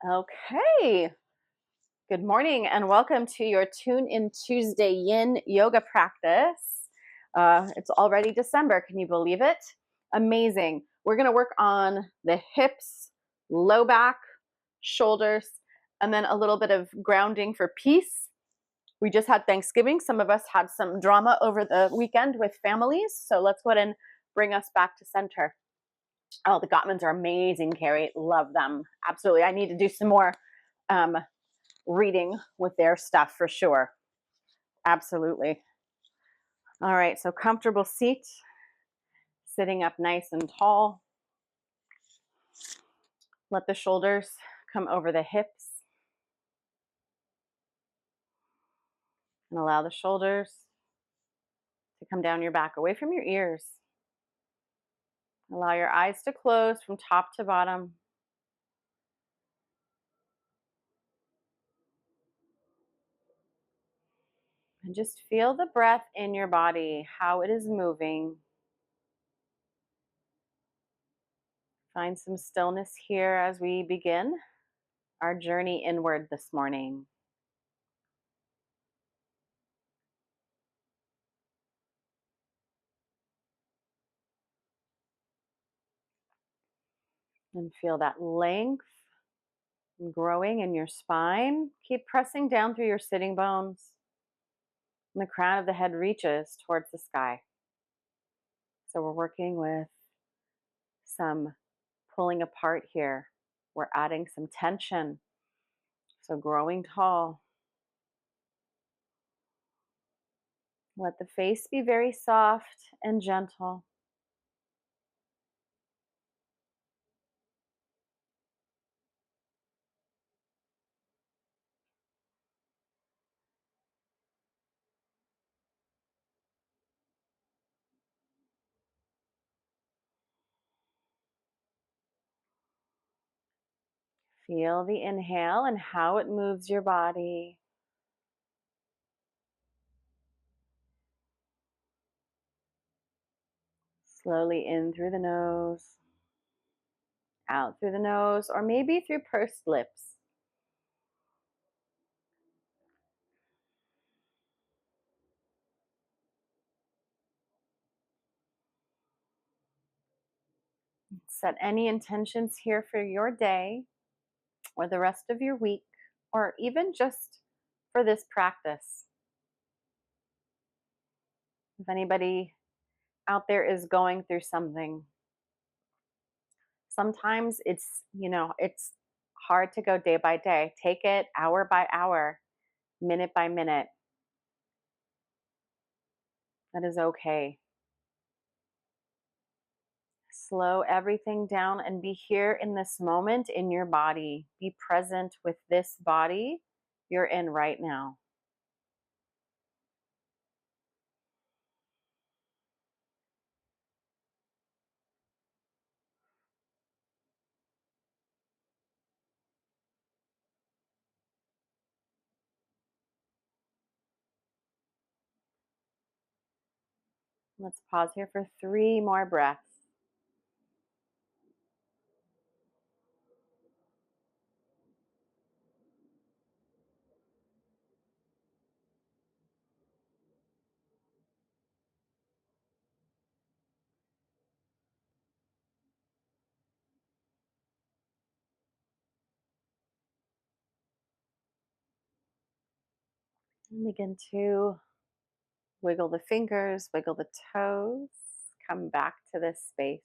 Okay. Good morning and welcome to your Tune In Tuesday Yin Yoga practice. It's already December. Can you believe it? Amazing. We're going to work on the hips, low back, shoulders, and then a little bit of grounding for peace. We just had Thanksgiving. Some of us had some drama over the weekend with families. So let's go ahead and bring us back to center. Oh, the Gottmans are amazing, Carrie. Love them. Absolutely. I need to do some more reading with their stuff for sure. Absolutely. All right, so comfortable seat, sitting up nice and tall. Let the shoulders come over the hips and allow the shoulders to come down your back, away from your ears. Allow your eyes to close from top to bottom. And just feel the breath in your body, how it is moving. Find some stillness here as we begin our journey inward this morning. And feel that length and growing in your spine. Keep pressing down through your sitting bones. And the crown of the head reaches towards the sky. So we're working with some pulling apart here. We're adding some tension. So growing tall. Let the face be very soft and gentle. Feel the inhale and how it moves your body. Slowly in through the nose, out through the nose, or maybe through pursed lips. Set any intentions here for your day or the rest of your week, or even just for this practice. If anybody out there is going through something, sometimes it's hard to go day by day. Take it hour by hour, minute by minute. That is okay. Slow everything down and be here in this moment in your body. Be present with this body you're in right now. Let's pause here for 3 more breaths. And begin to wiggle the fingers, wiggle the toes, come back to this space.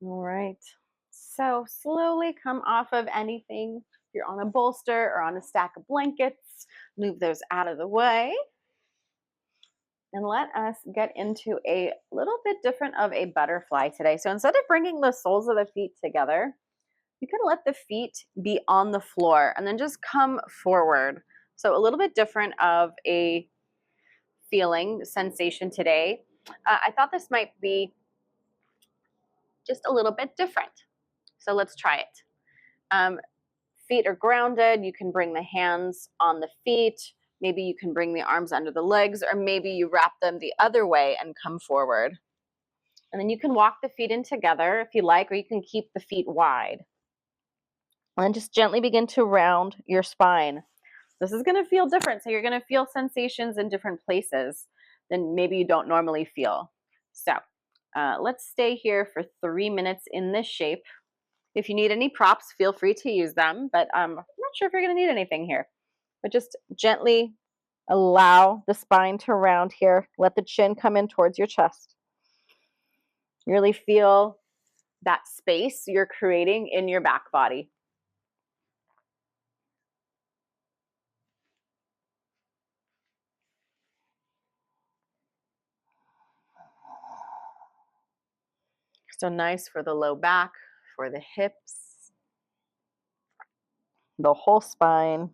All right. So slowly come off of anything. If you're on a bolster or on a stack of blankets, move those out of the way. And let us get into a little bit different of a butterfly today. So instead of bringing the soles of the feet together, you can let the feet be on the floor and then just come forward. So a little bit different of a feeling, sensation today. I thought this might be just a little bit different. So let's try it. Feet are grounded. You can bring the hands on the feet. Maybe you can bring the arms under the legs, or maybe you wrap them the other way and come forward. And then you can walk the feet in together if you like, or you can keep the feet wide. And just gently begin to round your spine. This is going to feel different. So you're going to feel sensations in different places than maybe you don't normally feel. So let's stay here for 3 minutes in this shape. If you need any props, feel free to use them, but I'm not sure if you're going to need anything here. But just gently allow the spine to round here. Let the chin come in towards your chest. Really feel that space you're creating in your back body. So nice for the low back, for the hips, the whole spine.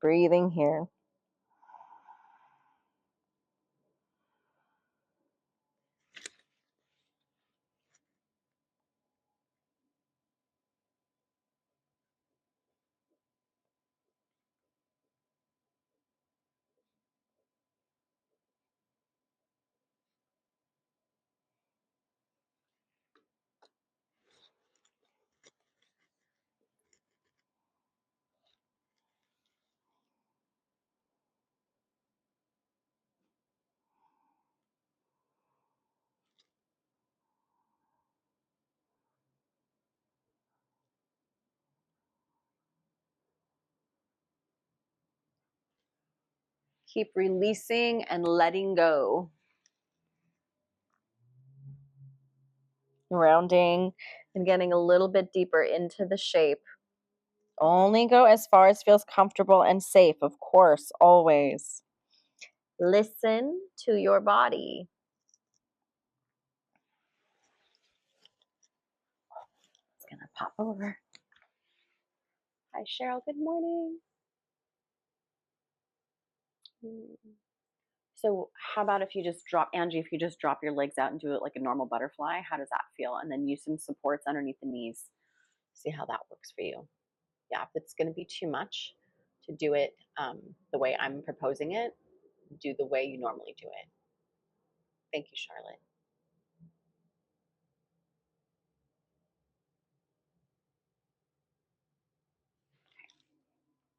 Breathing here. Keep releasing and letting go. Rounding and getting a little bit deeper into the shape. Only go as far as feels comfortable and safe, of course, always. Listen to your body. It's going to pop over. Hi, Cheryl. Good morning. So how about if you just drop, Angie, if you just drop your legs out and do it like a normal butterfly, how does that feel? And then use some supports underneath the knees. See how that works for you. Yeah, if it's going to be too much to do it the way I'm proposing it, do the way you normally do it. Thank you, Charlotte.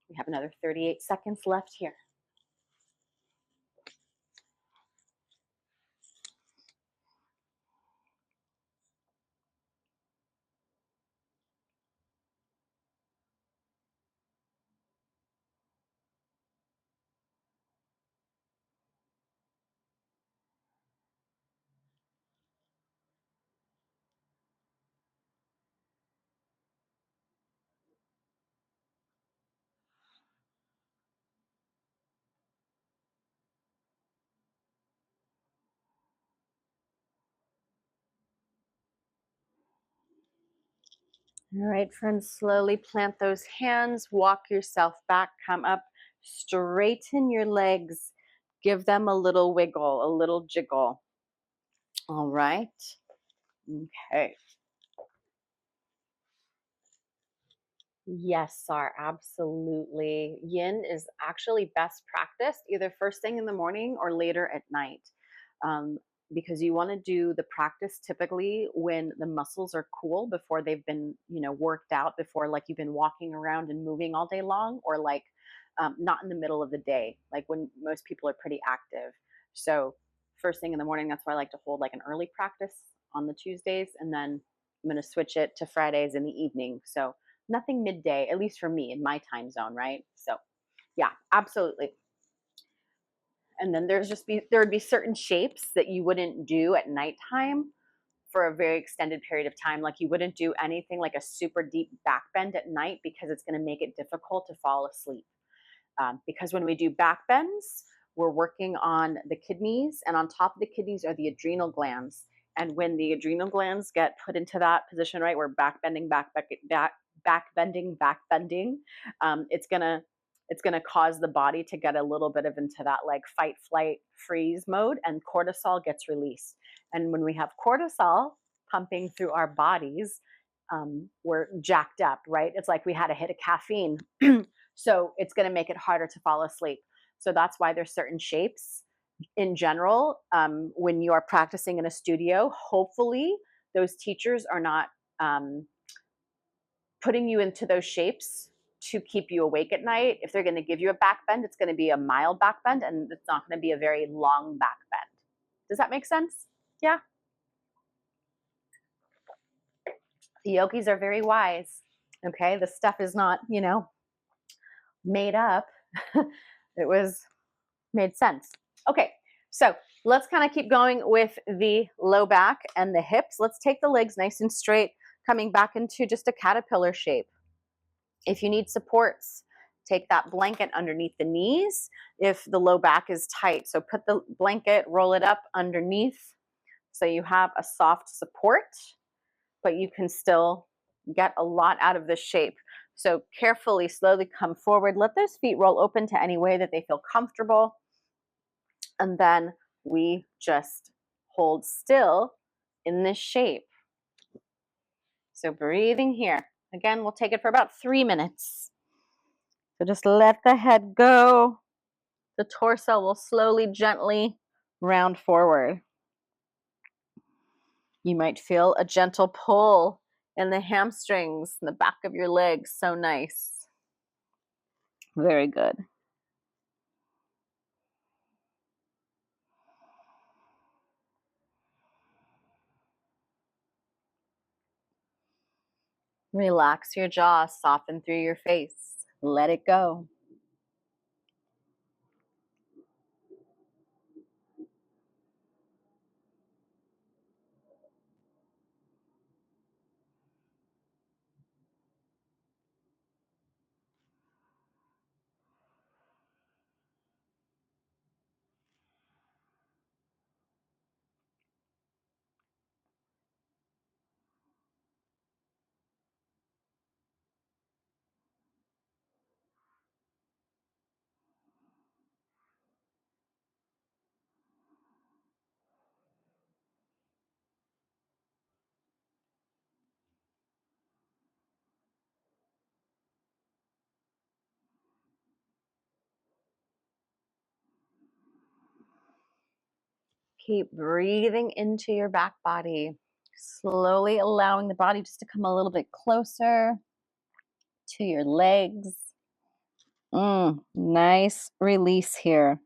We have another 38 seconds left here. All right, friends, slowly plant those hands, walk yourself back, come up, straighten your legs, give them a little wiggle, a little jiggle. All right. Okay. Yes, Sar, absolutely. Yin is actually best practiced either first thing in the morning or later at night. Um, because you want to do the practice typically when the muscles are cool before they've been, worked out, before like you've been walking around and moving all day long, or like not in the middle of the day, like when most people are pretty active. So first thing in the morning, that's why I like to hold like an early practice on the Tuesdays, and then I'm going to switch it to Fridays in the evening. So nothing midday, at least for me in my time zone, right? So yeah, absolutely. And then there would be certain shapes that you wouldn't do at nighttime for a very extended period of time. Like you wouldn't do anything like a super deep back bend at night because it's going to make it difficult to fall asleep. Because when we do back bends, we're working on the kidneys, and on top of the kidneys are the adrenal glands. And when the adrenal glands get put into that position, right, we're back bending, back bending, it's gonna cause the body to get a little bit of into that like fight, flight, freeze mode, and cortisol gets released. And when we have cortisol pumping through our bodies, we're jacked up, right? It's like we had a hit of caffeine. So it's going to make it harder to fall asleep. So that's why there's certain shapes in general, when you are practicing in a studio, hopefully those teachers are not putting you into those shapes to keep you awake at night. If they're going to give you a back bend, it's going to be a mild back bend, and it's not going to be a very long back bend. Does that make sense? Yeah. The yogis are very wise. Okay, the stuff is not, made up. It was made sense. Okay, so let's kind of keep going with the low back and the hips. Let's take the legs nice and straight, coming back into just a caterpillar shape. If you need supports, take that blanket underneath the knees if the low back is tight. So put the blanket, roll it up underneath so you have a soft support, but you can still get a lot out of this shape. So carefully, slowly come forward. Let those feet roll open to any way that they feel comfortable. And then we just hold still in this shape. So breathing here. Again, we'll take it for about 3 minutes. So just let the head go. The torso will slowly, gently round forward. You might feel a gentle pull in the hamstrings and the back of your legs. So nice. Very good. Relax your jaw, soften through your face. Let it go. Keep breathing into your back body, slowly allowing the body just to come a little bit closer to your legs. Nice release here.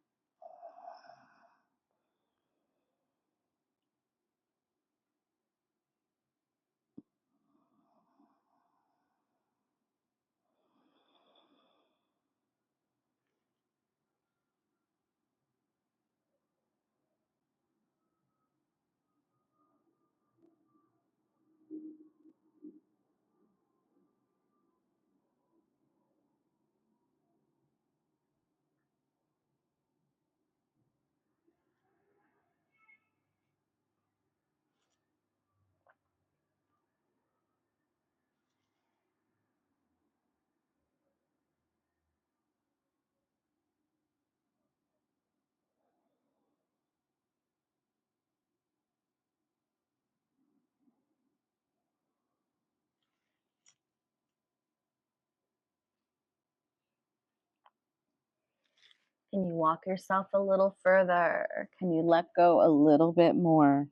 Can you walk yourself a little further? Can you let go a little bit more?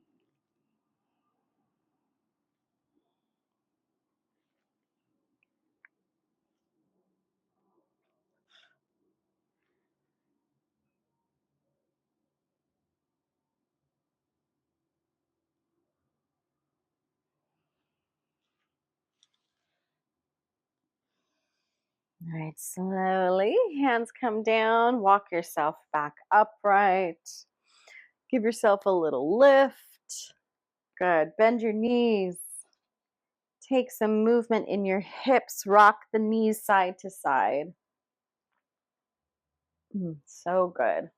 All right, slowly, hands come down, walk yourself back upright. Give yourself a little lift. Good, bend your knees. Take some movement in your hips, rock the knees side to side. So good.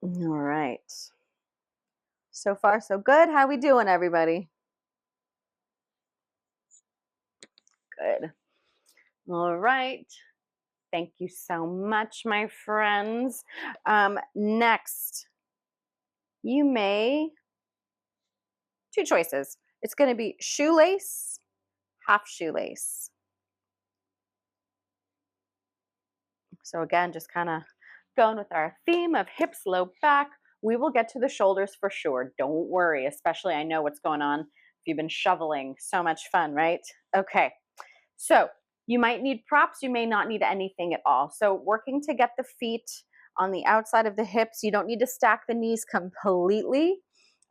All right. So far, so good. How we doing, everybody? Good. All right. Thank you so much, my friends. Next, you may, two choices. It's going to be shoelace, half shoelace. So again, just kind of going with our theme of hips, low back. We will get to the shoulders for sure. Don't worry, especially I know what's going on if you've been shoveling. So much fun, right? Okay. So you might need props. You may not need anything at all. So working to get the feet on the outside of the hips. You don't need to stack the knees completely,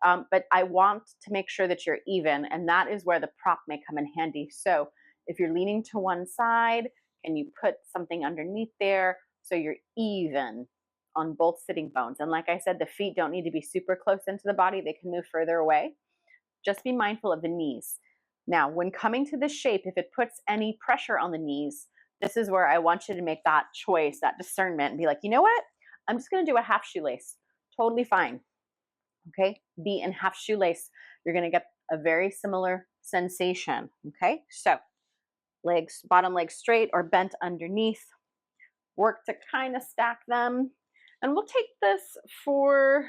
but I want to make sure that you're even, and that is where the prop may come in handy. So if you're leaning to one side, can you put something underneath there so you're even on both sitting bones? And like I said, the feet don't need to be super close into the body. They can move further away. Just be mindful of the knees. Now, when coming to this shape, if it puts any pressure on the knees, this is where I want you to make that choice, that discernment, and be like, you know what? I'm just going to do a half shoelace. Totally fine. Okay? Be in half shoelace. You're going to get a very similar sensation. Okay? So, legs, bottom legs straight or bent underneath. Work to kind of stack them. And we'll take this for,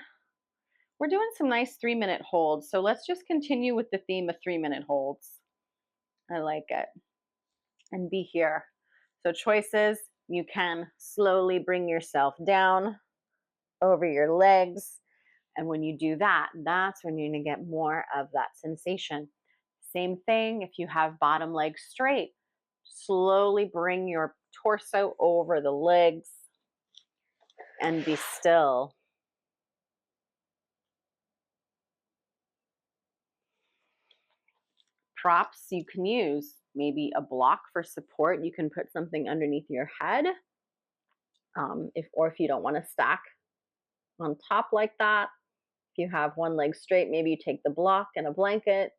we're doing some nice 3-minute holds. So let's just continue with the theme of 3-minute holds. I like it. And be here. So choices, you can slowly bring yourself down over your legs. And when you do that, that's when you're going to get more of that sensation. Same thing if you have bottom leg straight. Slowly bring your torso over the legs and be still. Props you can use, maybe a block for support. You can put something underneath your head. If you don't want to stack on top like that, if you have one leg straight, maybe you take the block and a blanket,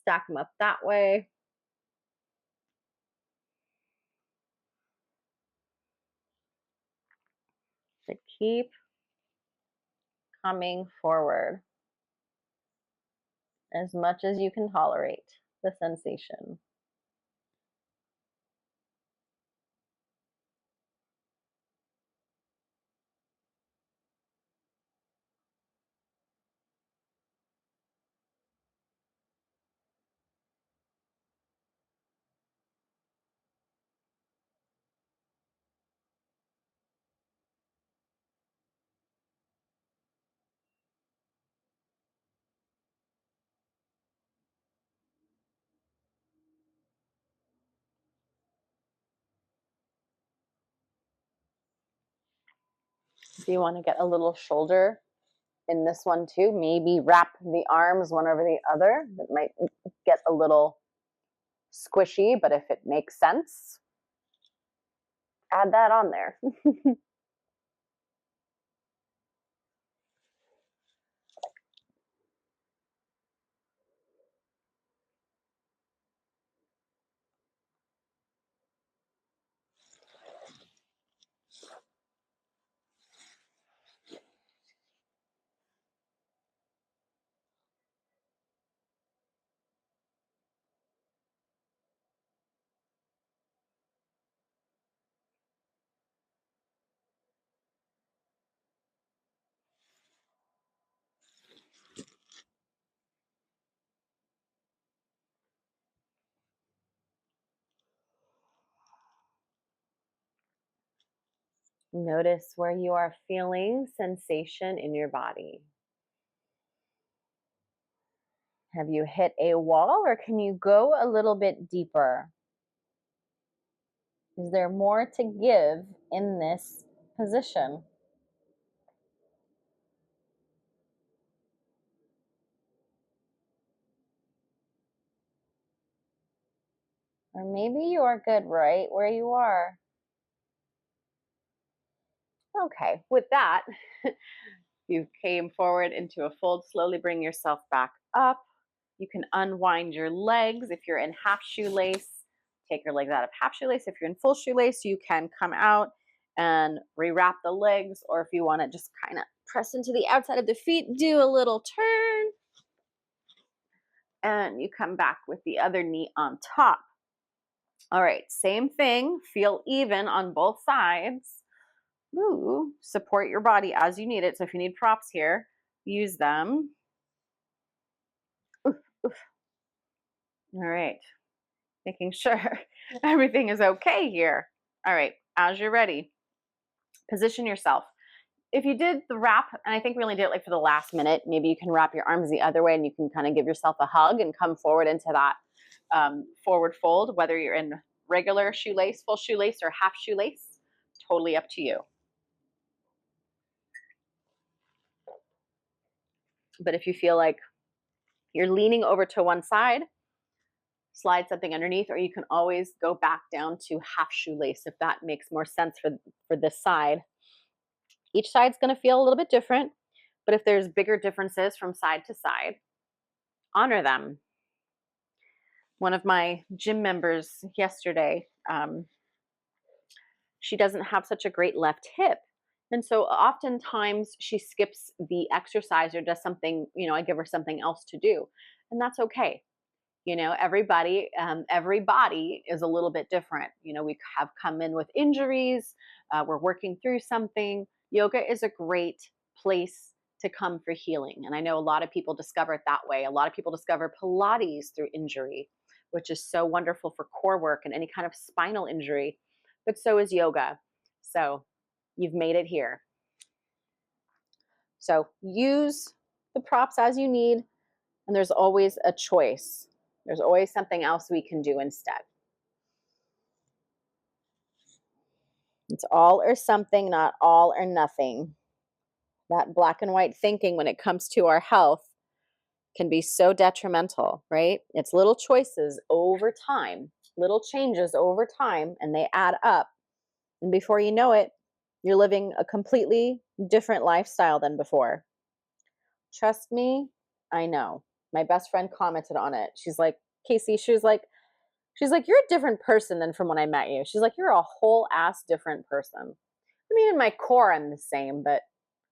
stack them up that way. To keep coming forward as much as you can tolerate the sensation. Do you want to get a little shoulder in this one too? Maybe wrap the arms one over the other. That might get a little squishy, but if it makes sense, add that on there. Notice where you are feeling sensation in your body. Have you hit a wall or can you go a little bit deeper? Is there more to give in this position? Or maybe you are good right where you are. Okay, with that, you came forward into a fold. Slowly bring yourself back up. You can unwind your legs if you're in half shoelace. Take your legs out of half shoelace. If you're in full shoelace, you can come out and rewrap the legs. Or if you want to just kind of press into the outside of the feet, do a little turn. And you come back with the other knee on top. All right, same thing. Feel even on both sides. Ooh, support your body as you need it. So if you need props here, use them. Oof, oof. All right, making sure everything is okay here. All right, as you're ready, Position yourself. If you did the wrap, and I think we only did it like for the last minute, maybe you can wrap your arms the other way and you can kind of give yourself a hug and come forward into that forward fold, whether you're in regular shoelace, full shoelace, or half shoelace, totally up to you. But if you feel like you're leaning over to one side, slide something underneath, or you can always go back down to half shoelace if that makes more sense for this side. Each side's going to feel a little bit different, but if there's bigger differences from side to side, honor them. One of my gym members yesterday, she doesn't have such a great left hip. And so oftentimes she skips the exercise or does something, I give her something else to do. And that's okay. Every body is a little bit different. We have come in with injuries. We're working through something. Yoga is a great place to come for healing. And I know a lot of people discover it that way. A lot of people discover Pilates through injury, which is so wonderful for core work and any kind of spinal injury, but so is yoga. So you've made it here. So use the props as you need, and there's always a choice. There's always something else we can do instead. It's all or something, not all or nothing. That black and white thinking when it comes to our health can be so detrimental, right? It's little choices over time, little changes over time, and they add up. And before you know it, you're living a completely different lifestyle than before. Trust me, I know. My best friend commented on it. She's like, Casey, she's like, you're a different person than from when I met you. She's like, you're a whole ass different person. I mean, in my core, I'm the same, but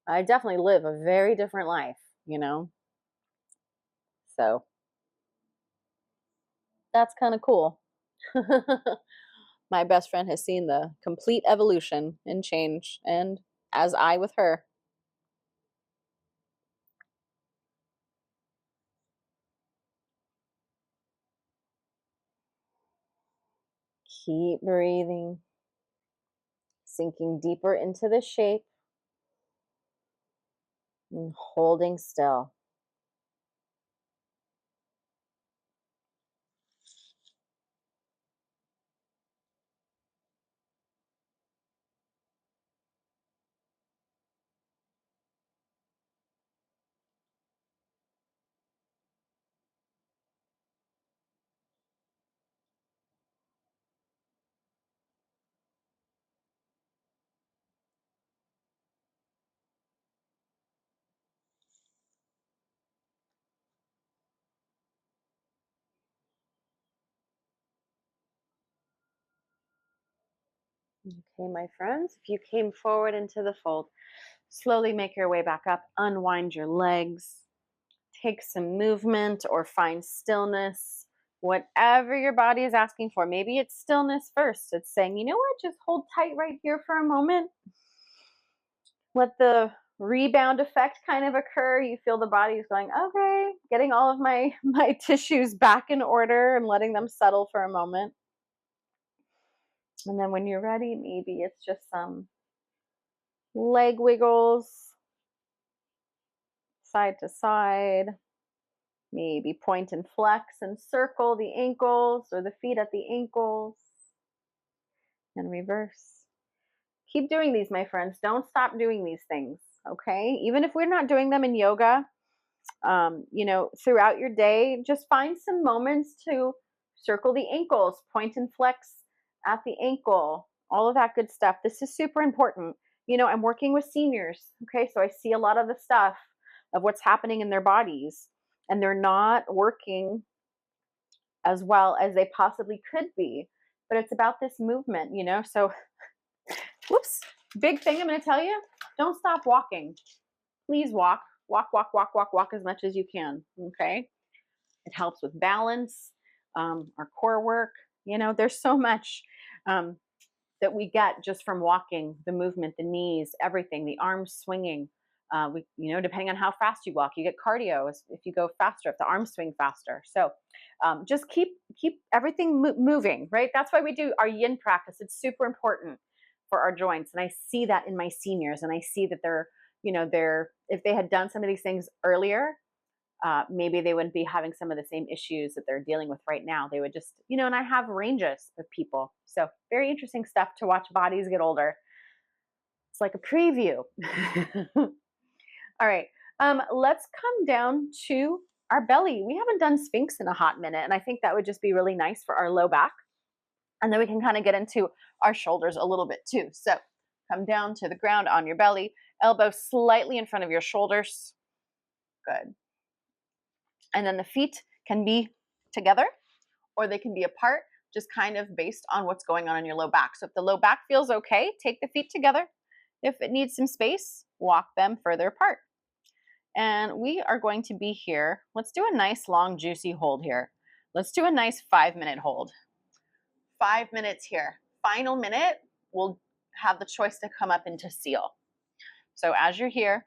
I definitely live a very different life, So that's kind of cool. My best friend has seen the complete evolution and change, and as I with her. Keep breathing, sinking deeper into the shape and holding still. Okay, my friends, if you came forward into the fold, slowly make your way back up, unwind your legs, take some movement or find stillness, whatever your body is asking for. Maybe it's stillness first. It's saying, you know what, just hold tight right here for a moment. Let the rebound effect kind of occur. You feel the body is going, okay, getting all of my tissues back in order and letting them settle for a moment. And then when you're ready, maybe it's just some leg wiggles, side to side. Maybe point and flex and circle the ankles or the feet at the ankles. And reverse. Keep doing these, my friends. Don't stop doing these things, okay? Even if we're not doing them in yoga, throughout your day, just find some moments to circle the ankles, point and flex at the ankle, all of that good stuff. This is super important. I'm working with seniors, okay? So I see a lot of the stuff of what's happening in their bodies, and they're not working as well as they possibly could be. But it's about this movement, So, whoops, big thing I'm going to tell you, don't stop walking. Please walk as much as you can, okay? It helps with balance, our core work. There's so much that we get just from walking, the movement, the knees, everything, the arms swinging. Depending on how fast you walk, you get cardio if you go faster, if the arms swing faster. So just keep everything moving, right? That's why we do our yin practice. It's super important. for our joints. And I see that in my seniors, and I see that they're if they had done some of these things earlier, maybe they wouldn't be having some of the same issues that they're dealing with right now. They would just, and I have ranges of people. So very interesting stuff to watch bodies get older. It's like a preview. All right, let's come down to our belly. We haven't done Sphinx in a hot minute, and I think that would just be really nice for our low back. And then we can kind of get into our shoulders a little bit too. So come down to the ground on your belly, elbow slightly in front of your shoulders. Good. And then the feet can be together or they can be apart, just kind of based on what's going on in your low back. So if the low back feels okay, take the feet together. If it needs some space, walk them further apart. And we are going to be here. Let's do a nice long juicy hold here. Let's do a nice 5-minute hold. 5 minutes here. Final minute, we'll have the choice to come up into seal. So as you're here,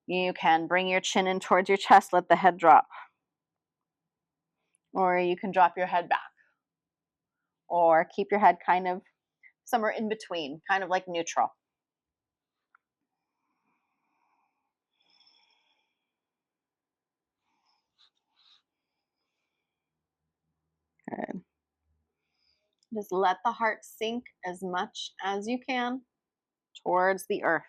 you can bring your chin in towards your chest, let the head drop. Or you can drop your head back. Or keep your head kind of somewhere in between, kind of like neutral. Good. Just let the heart sink as much as you can towards the earth.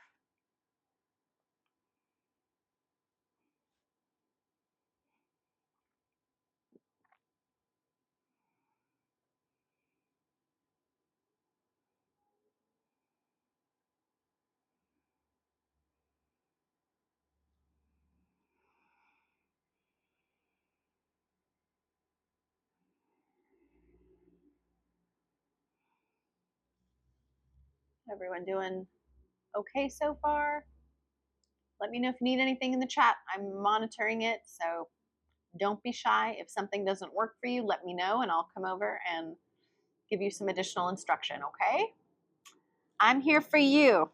Everyone doing okay so far? Let me know if you need anything in the chat. I'm monitoring it, so don't be shy. If something doesn't work for you, let me know and I'll come over and give you some additional instruction, okay? I'm here for you.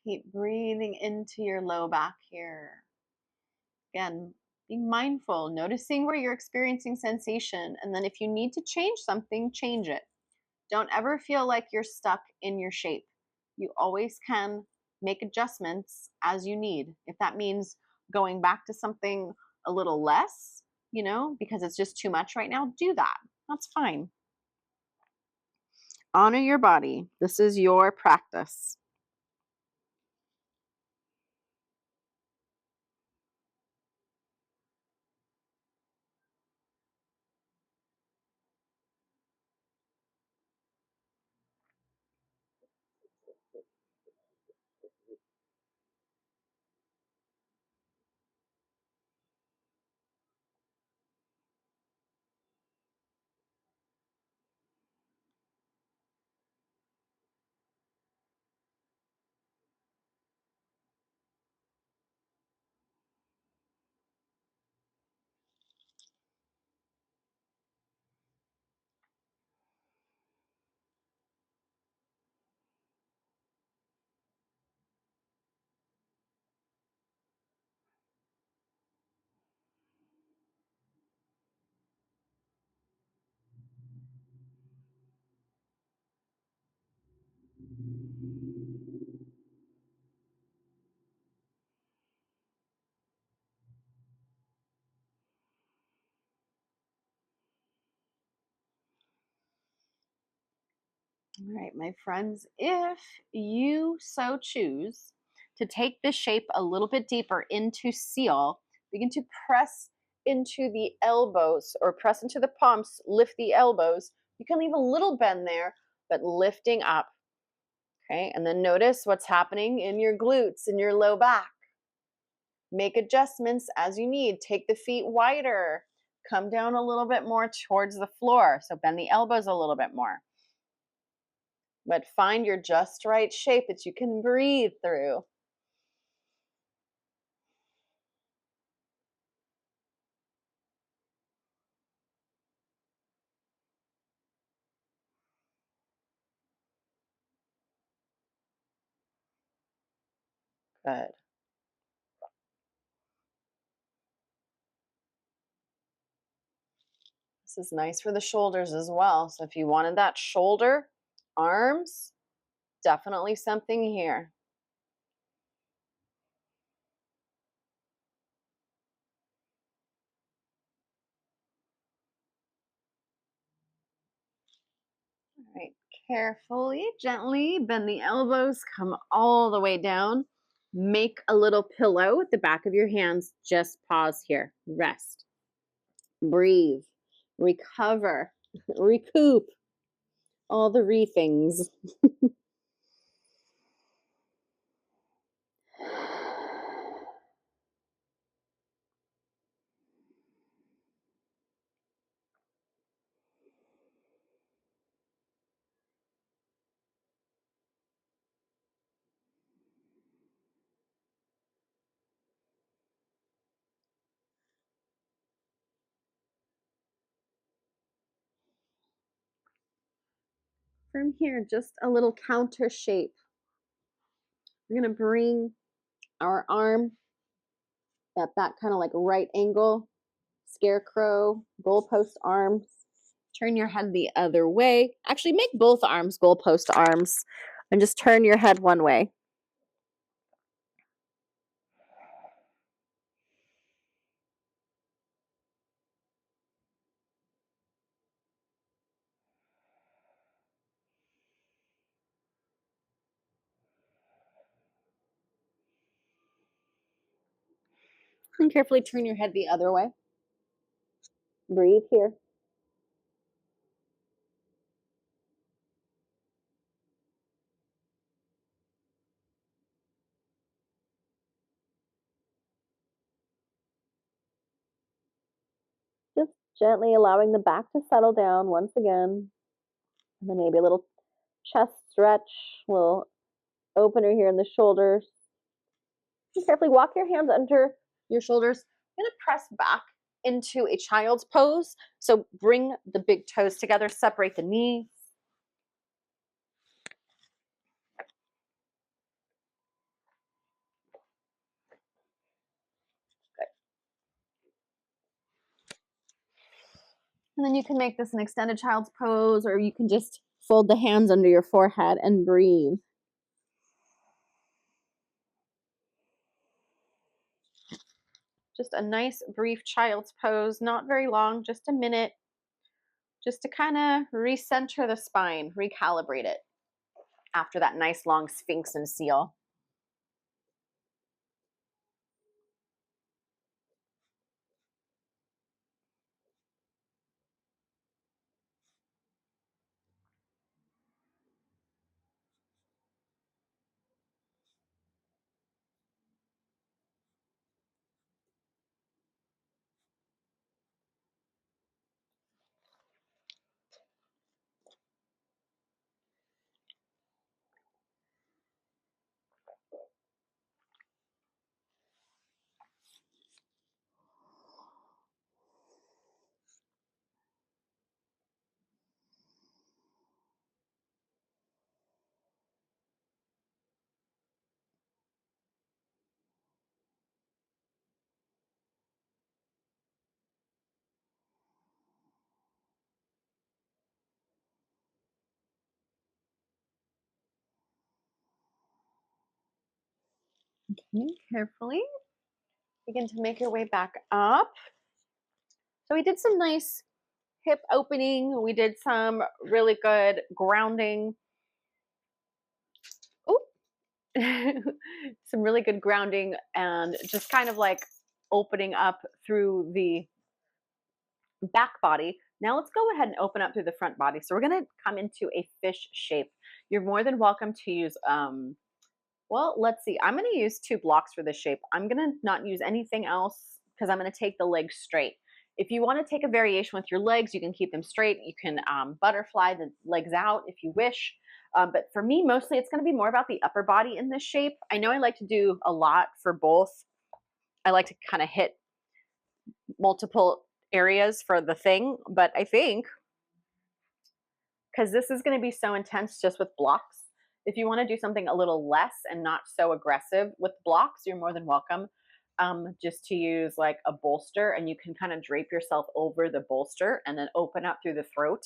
Keep breathing into your low back here. Again, being mindful, noticing where you're experiencing sensation, and then if you need to change something, change it. Don't ever feel like you're stuck in your shape. You always can make adjustments as you need. If that means going back to something a little less, because it's just too much right now, do that. That's fine. Honor your body. This is your practice. All right, my friends, if you so choose to take this shape a little bit deeper into seal, begin to press into the elbows or press into the palms, lift the elbows. You can leave a little bend there, but lifting up. Okay, and then notice what's happening in your glutes, in your low back. Make adjustments as you need. Take the feet wider. Come down a little bit more towards the floor. So bend the elbows a little bit more. But find your just right shape that you can breathe through. Good. This is nice for the shoulders as well. So if you wanted that shoulder, arms, definitely something here. All right, carefully, gently bend the elbows, come all the way down. Make a little pillow at the back of your hands. Just pause here. Rest. Breathe. Recover. Recoup. All the things. From here, just a little counter shape. We're going to bring our arm at that kind of like right angle, scarecrow, goalpost arms. Turn your head the other way. Actually, make both arms goalpost arms and just turn your head one way. And carefully turn your head the other way. Breathe here. Just gently allowing the back to settle down once again. And then maybe a little chest stretch, a little opener here in the shoulders. And carefully walk your hands under your shoulders. You're going to press back into a child's pose. So bring the big toes together, separate the knees. Good. And then you can make this an extended child's pose, or you can just fold the hands under your forehead and breathe. Just a nice brief child's pose, not very long, just a minute, just to kind of recenter the spine, recalibrate it after that nice long sphinx and seal. Okay, carefully begin to make your way back up. So we did some nice hip opening. We did some really good grounding. Oh, some really good grounding and just kind of like opening up through the back body. Now let's go ahead and open up through the front body. So we're going to come into a fish shape. You're more than welcome to use, well, let's see. I'm going to use 2 blocks for this shape. I'm going to not use anything else because I'm going to take the legs straight. If you want to take a variation with your legs, you can keep them straight. You can butterfly the legs out if you wish. But for me, mostly it's going to be more about the upper body in this shape. I know I like to do a lot for both. I like to kind of hit multiple areas for the thing, but I think because this is going to be so intense just with blocks, if you want to do something a little less and not so aggressive with blocks, you're more than welcome just to use like a bolster, and you can kind of drape yourself over the bolster and then open up through the throat.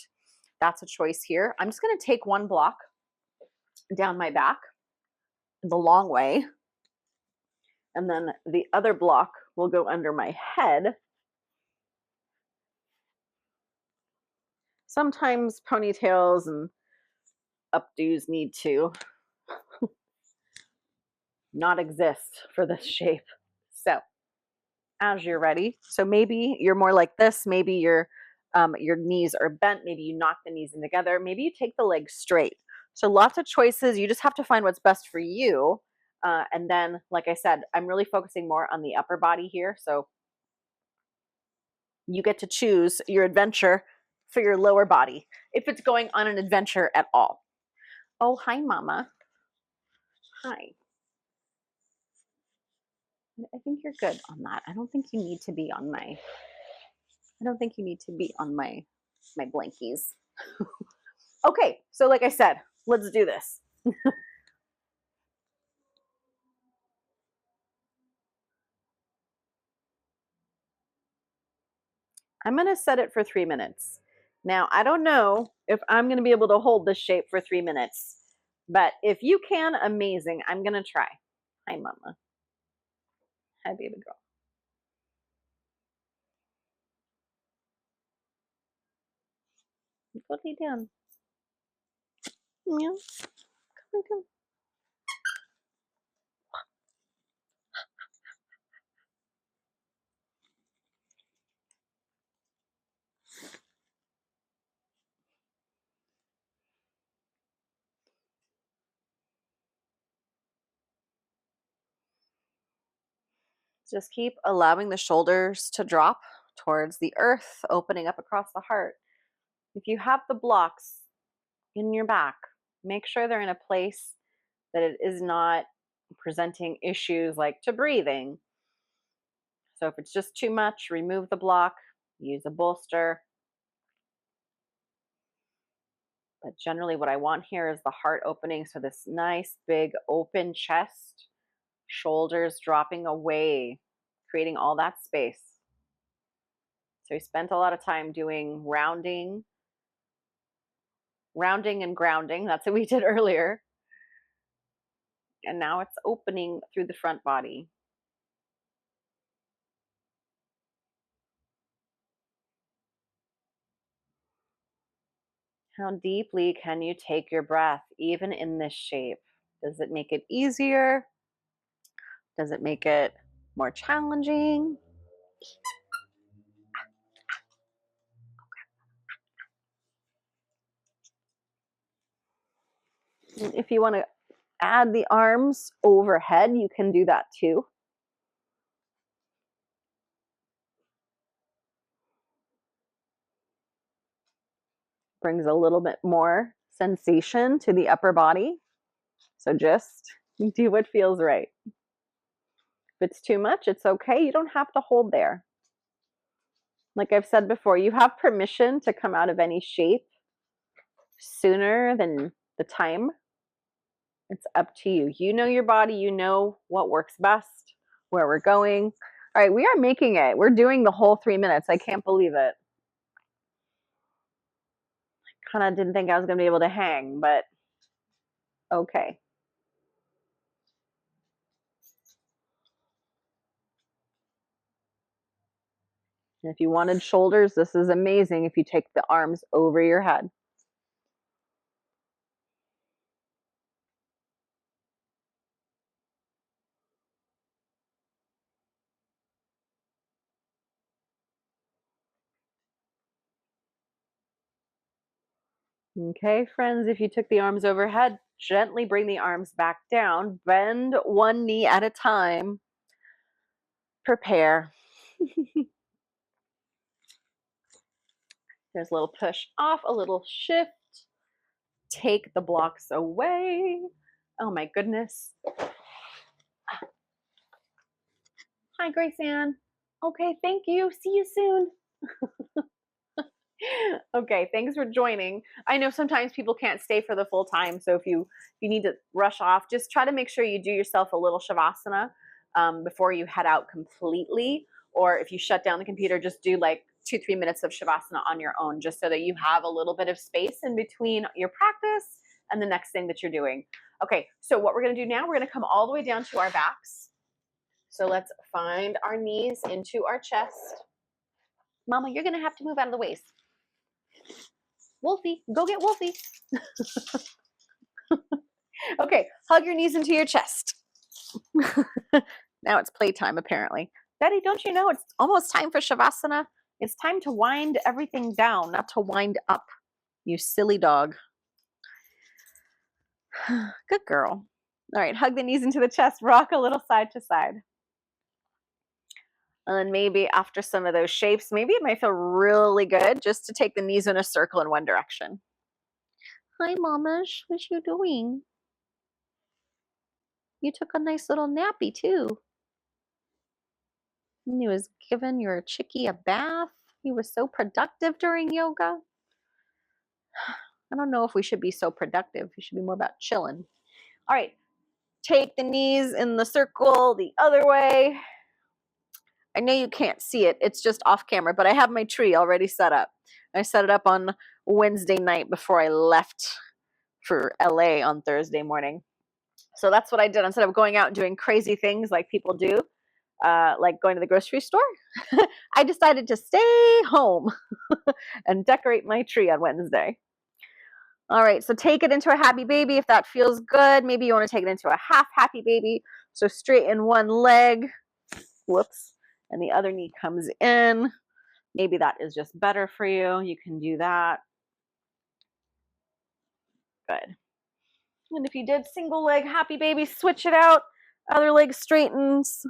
That's a choice here. I'm just going to take 1 block down my back the long way, and then the other block will go under my head. Sometimes ponytails and updos need to not exist for this shape. So as you're ready, so maybe you're more like this, maybe your knees are bent, maybe you knock the knees in together, maybe you take the legs straight. So lots of choices. You just have to find what's best for you. And then, like I said, I'm really focusing more on the upper body here. So you get to choose your adventure for your lower body if it's going on an adventure at all. Oh, hi, Mama. Hi. I think you're good on that. I don't think you need to be on my my blankies. Okay, so like I said, let's do this. I'm going to set it for 3 minutes. Now, I don't know if I'm going to be able to hold this shape for 3 minutes, but if you can, amazing. I'm going to try. Hi, Mama. Hi, baby girl. Go lay down. Yeah, come. Just keep allowing the shoulders to drop towards the earth, opening up across the heart. If you have the blocks in your back, make sure they're in a place that it is not presenting issues like to breathing. So if it's just too much, remove the block, use a bolster. But generally what I want here is the heart opening. So this nice big open chest, shoulders dropping away, creating all that space. So we spent a lot of time doing rounding and grounding. That's what we did earlier. And now it's opening through the front body. How deeply can you take your breath, even in this shape? Does it make it easier? Does it make it more challenging? If you want to add the arms overhead, you can do that too. Brings a little bit more sensation to the upper body. So just do what feels right. If it's too much, it's okay. You don't have to hold there. Like I've said before, you have permission to come out of any shape sooner than the time. It's up to you. You know your body, you know what works best, where we're going. All right, we are making it. We're doing the whole 3 minutes. I can't believe it. Kind of didn't think I was going to be able to hang, but okay. And if you wanted shoulders, this is amazing if you take the arms over your head. Okay, friends, if you took the arms overhead, gently bring the arms back down. Bend one knee at a time. Prepare. There's a little push off, a little shift. Take the blocks away. Oh my goodness. Hi, Grace Ann. Okay, thank you. See you soon. Okay, thanks for joining. I know sometimes people can't stay for the full time, so if you need to rush off, just try to make sure you do yourself a little shavasana before you head out completely. Or if you shut down the computer, just do like 2-3 minutes of shavasana on your own, just so that you have a little bit of space in between your practice and the next thing that you're doing. Okay, so what we're going to do now, we're going to come all the way down to our backs. So let's find our knees into our chest. Mama, you're going to have to move out of the way. Wolfie, go get Wolfie. Okay, hug your knees into your chest. Now it's playtime, apparently. Betty, don't you know it's almost time for Shavasana? It's time to wind everything down, not to wind up, you silly dog. Good girl. All right, hug the knees into the chest, rock a little side to side. And then maybe after some of those shapes, maybe it might feel really good just to take the knees in a circle in one direction. Hi, Mamash. What you doing? You took a nice little nappy, too. And he was giving your chickie a bath. He was so productive during yoga. I don't know if we should be so productive. We should be more about chilling. All right, take the knees in the circle the other way. I know you can't see it. It's just off camera, but I have my tree already set up. I set it up on Wednesday night before I left for LA on Thursday morning. So that's what I did. Instead of going out and doing crazy things like people do, like going to the grocery store, I decided to stay home and decorate my tree on Wednesday. All right, so take it into a happy baby if that feels good. Maybe you want to take it into a half happy baby. So straighten one leg, whoops, and the other knee comes in. Maybe that is just better for you. You can do that. Good. And if you did single leg happy baby, switch it out. Other leg straightens.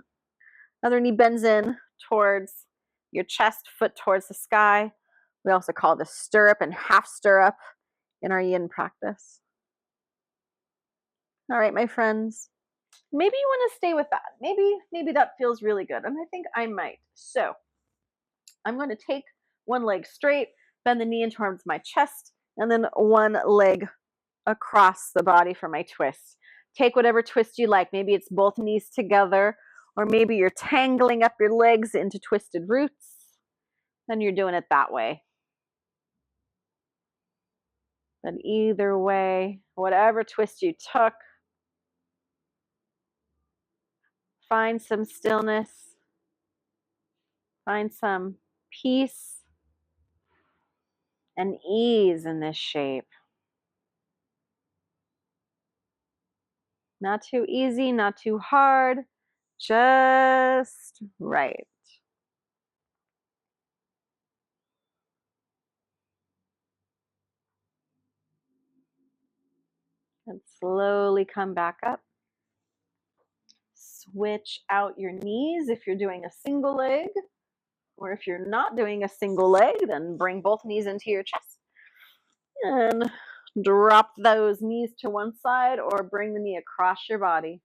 Other knee bends in towards your chest, foot towards the sky. We also call this stirrup and half stirrup in our yin practice. All right, my friends. Maybe you want to stay with that. Maybe that feels really good. And I think I might. So I'm going to take one leg straight, bend the knee in towards my chest, and then one leg across the body for my twist. Take whatever twist you like. Maybe it's both knees together, or maybe you're tangling up your legs into twisted roots, and you're doing it that way. But either way, whatever twist you took, find some stillness, find some peace and ease in this shape. Not too easy, not too hard, just right. And slowly come back up. Switch out your knees if you're doing a single leg, or if you're not doing a single leg, then bring both knees into your chest. And drop those knees to one side or bring the knee across your body.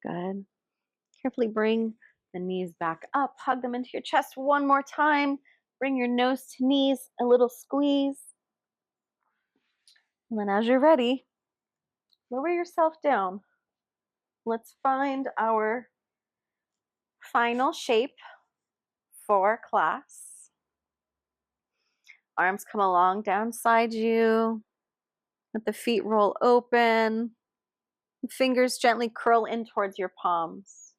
Good. Carefully bring the knees back up. Hug them into your chest one more time. Bring your nose to knees, a little squeeze. And then as you're ready, lower yourself down. Let's find our final shape for class. Arms come along downside you. Let the feet roll open. Fingers gently curl in towards your palms.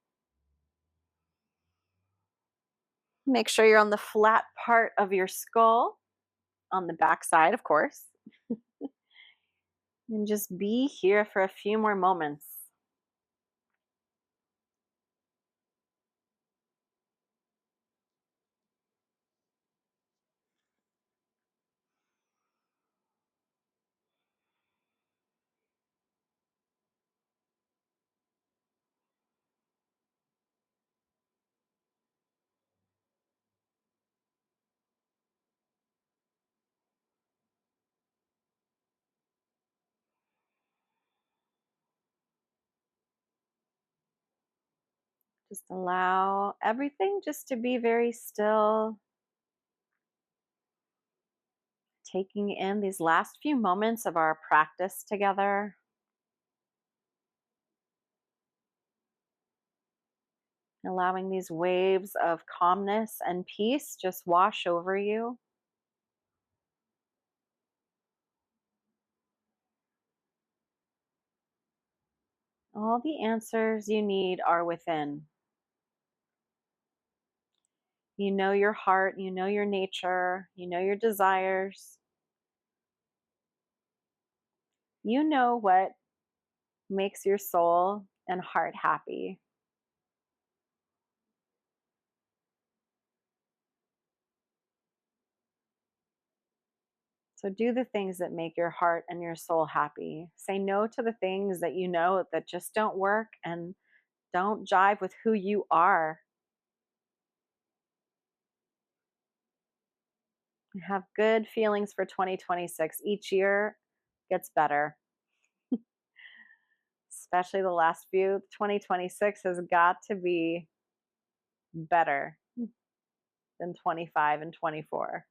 Make sure you're on the flat part of your skull, on the back side, of course. And just be here for a few more moments. Just allow everything just to be very still. Taking in these last few moments of our practice together. Allowing these waves of calmness and peace just wash over you. All the answers you need are within. You know your heart, you know your nature, you know your desires. You know what makes your soul and heart happy. So do the things that make your heart and your soul happy. Say no to the things that you know that just don't work and don't jive with who you are. Have good feelings for 2026. Each year gets better, especially the last few. 2026 has got to be better than 25 and 24.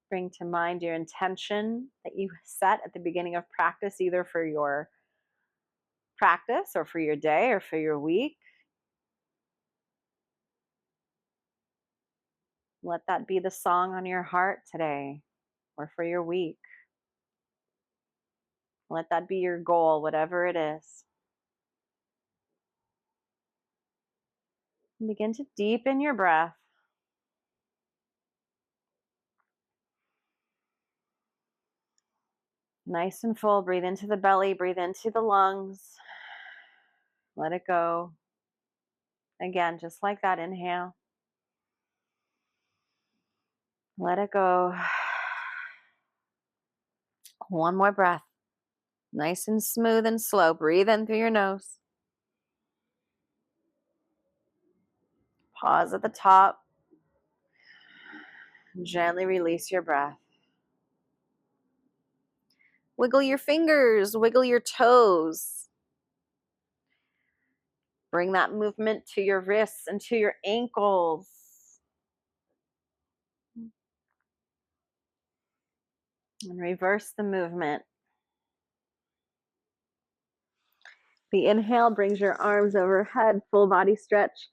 Bring to mind your intention that you set at the beginning of practice, either for your practice or for your day or for your week. Let that be the song on your heart today or for your week. Let that be your goal, whatever it is. And begin to deepen your breath. Nice and full. Breathe into the belly, breathe into the lungs. Let it go. Again, just like that, inhale. Let it go. One more breath. Nice and smooth and slow. Breathe in through your nose. Pause at the top. Gently release your breath. Wiggle your fingers, wiggle your toes. Bring that movement to your wrists and to your ankles. And reverse the movement. The inhale brings your arms overhead, full body stretch.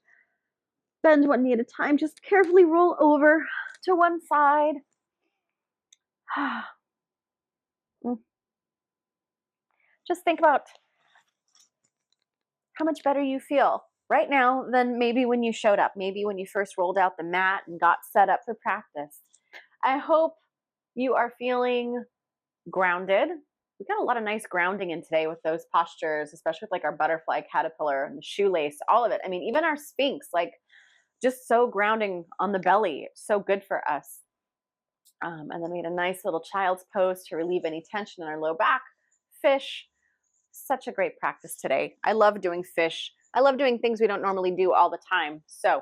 Bend one knee at a time. Just carefully roll over to one side. Just think about how much better you feel right now than maybe when you showed up, maybe when you first rolled out the mat and got set up for practice. I hope you are feeling grounded. We got a lot of nice grounding in today with those postures, especially with like our butterfly, caterpillar, and the shoelace, all of it. I mean, even our Sphinx, like just so grounding on the belly, so good for us. And then we had a nice little child's pose to relieve any tension in our low back. Fish, such a great practice today. I love doing fish. I love doing things we don't normally do all the time. So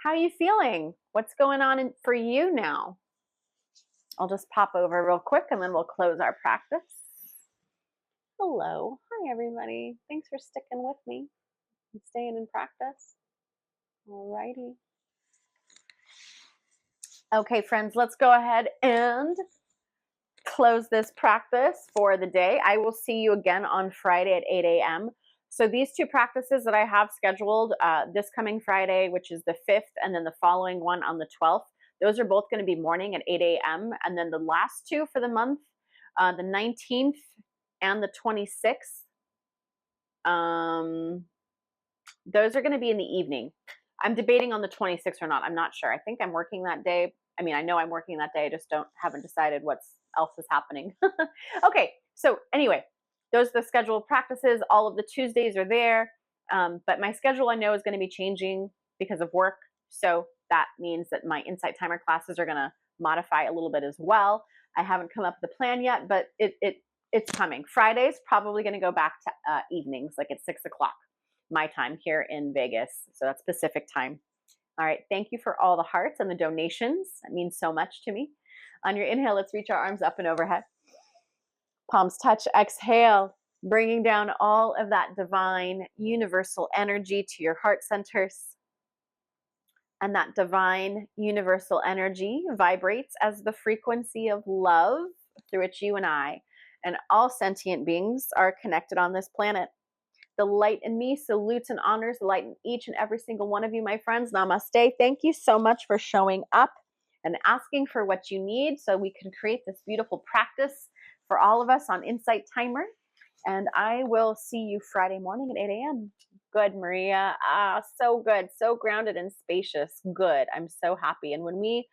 how are you feeling? What's going on for you now? I'll just pop over real quick and then we'll close our practice. Hello. Hi, everybody. Thanks for sticking with me and staying in practice. All righty. Okay, friends, let's go ahead and close this practice for the day. I will see you again on Friday at 8 a.m. So these two practices that I have scheduled this coming Friday, which is the 5th, and then the following one on the 12th, those are both going to be morning at 8 a.m. And then the last two for the month, the 19th and the 26th, those are going to be in the evening. I'm debating on the 26th or not. I'm not sure. I think I'm working that day. I mean, I know I'm working that day. I just haven't decided what else is happening. Okay. So anyway, those are the scheduled practices. All of the Tuesdays are there. But my schedule I know is going to be changing because of work. So that means that my Insight Timer classes are going to modify a little bit as well. I haven't come up with a plan yet, but it's coming. Friday's probably going to go back to evenings, like at 6 o'clock my time here in Vegas. So that's Pacific time. All right. Thank you for all the hearts and the donations. That means so much to me. On your inhale, let's reach our arms up and overhead. Palms touch. Exhale, bringing down all of that divine universal energy to your heart centers. And that divine universal energy vibrates as the frequency of love through which you and I and all sentient beings are connected on this planet. The light in me salutes and honors the light in each and every single one of you, my friends. Namaste. Thank you so much for showing up and asking for what you need so we can create this beautiful practice for all of us on Insight Timer. And I will see you Friday morning at 8 a.m. Good, Maria. So good. So grounded and spacious. Good. I'm so happy. And when we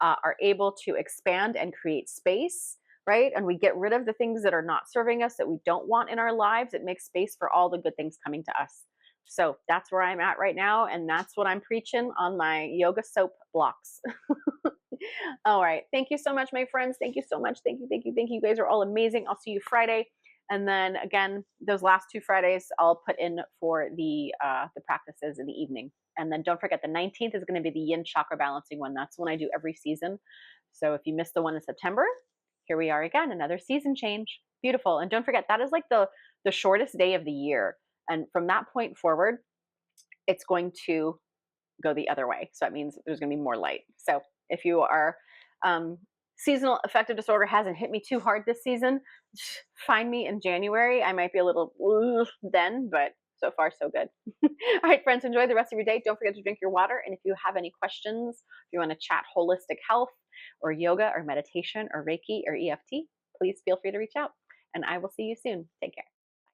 are able to expand and create space, right? And we get rid of the things that are not serving us, that we don't want in our lives, it makes space for all the good things coming to us. So that's where I'm at right now. And that's what I'm preaching on my yoga soap blocks. All right. Thank you so much, my friends. Thank you so much. Thank you. Thank you. Thank you. You guys are all amazing. I'll see you Friday. And then again, those last two Fridays, I'll put in for the practices in the evening. And then don't forget, the 19th is going to be the yin chakra balancing one. That's one I do every season. So if you missed the one in September, here we are again, another season change. Beautiful. And don't forget, that is like the shortest day of the year. And from that point forward, it's going to go the other way. So that means there's going to be more light. So if you are seasonal affective disorder hasn't hit me too hard this season, find me in January. I might be a little then, but so far so good. All right, friends, enjoy the rest of your day. Don't forget to drink your water. And if you have any questions, if you want to chat holistic health or yoga or meditation or Reiki or EFT, please feel free to reach out. And I will see you soon. Take care.